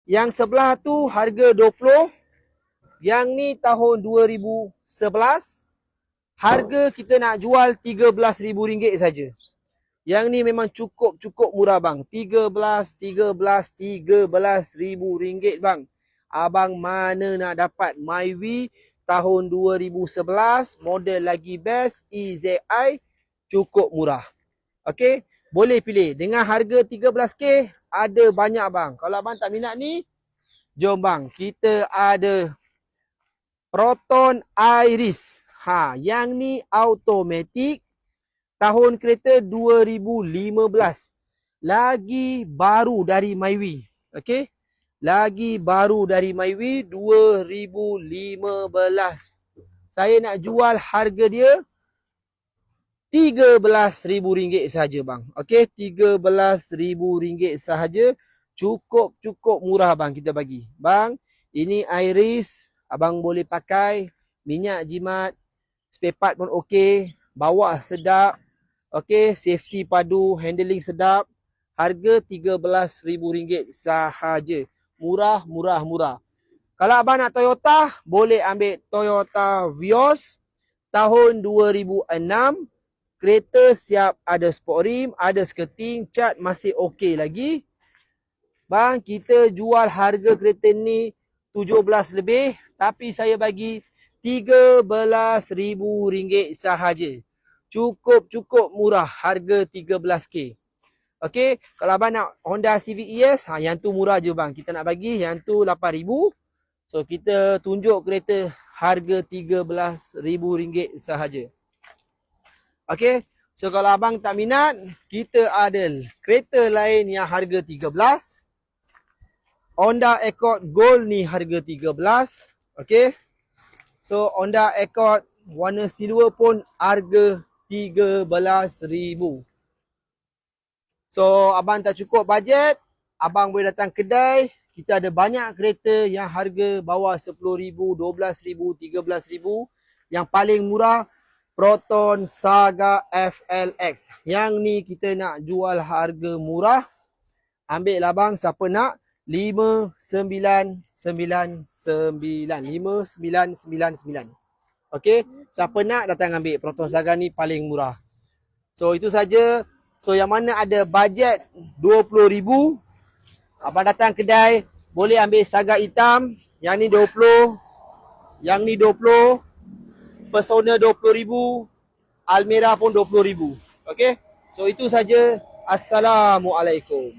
Yang sebelah tu harga 20. Yang ni tahun 2011. Harga kita nak jual RM13,000 saja. Yang ni memang cukup murah bang. RM13,000 bang. Abang mana nak dapat Myvi tahun 2011, model lagi best, EZI, cukup murah. Okey, boleh pilih. Dengan harga 13K, ada banyak bang. Kalau abang tak minat ni, jom bang. Kita ada Proton Iris. Yang ni automatic. Tahun kereta 2015. Lagi baru dari Myvi. Okey. Lagi baru dari Myvi 2015. Saya nak jual harga dia RM13,000 sahaja bang. Okey, RM13,000 sahaja. Cukup murah bang kita bagi. Bang, ini Iris. Abang boleh pakai. Minyak jimat. Spare part pun okey. Bawa sedap. Okey, safety padu. Handling sedap. Harga RM13,000 sahaja. Murah. Kalau abang nak Toyota, boleh ambil Toyota Vios. Tahun 2006. Kereta siap ada sport rim. Ada skirting. Cat masih okey lagi. Bang, kita jual harga kereta ni 17 lebih. Tapi saya bagi RM13,000 sahaja. Cukup murah, harga 13K. Okey, kalau abang nak Honda Civic ES, yang tu murah je bang. Kita nak bagi yang tu 8,000. So kita tunjuk kereta harga RM13,000 sahaja. Okey, so kalau abang tak minat, kita ada kereta lain yang harga 13. Honda Accord Gold ni harga 13. Okey. So Honda Accord warna silver pun harga RM13,000. So abang tak cukup bajet, abang boleh datang kedai. Kita ada banyak kereta yang harga bawah RM10,000, RM12,000, RM13,000. Yang paling murah Proton Saga FLX. Yang ni kita nak jual harga murah. Ambil lah bang, siapa nak? 5,999. 5,999. Okey, siapa nak datang ambil. Proton Saga ni paling murah. So itu saja. So yang mana ada bajet 20,000, abang datang kedai, boleh ambil Saga hitam. Yang ni 20. Yang ni 20. Persona 20,000. Almera pun 20,000. Okey. So itu saja. Assalamualaikum.